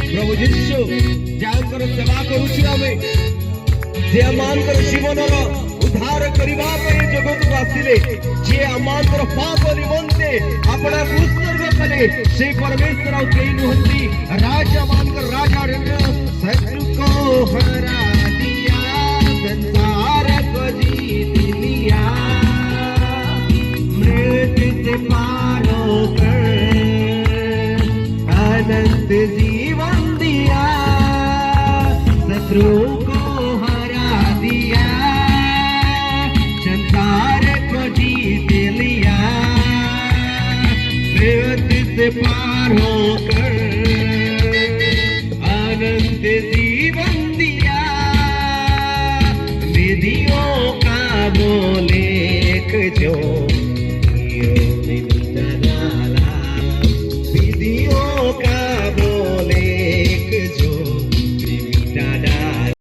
प्रभु जीशु जाकर सेवा करुछु आमे जे आमानकर जीवनर उद्धार करिबा पई जगत को आसिले जे आमानकर पाप निमंते अपना उत्सर्ग कले से परमेश्वर और केई नुहंती राजा मानकर राजा शत्रु को हरा दिया संसार को जीत लिया मृत्यु से पार होकर अनंत जीवन दिया शत्रु को हरा दिया संसार को जीत लिया मृत्यु से पार होकर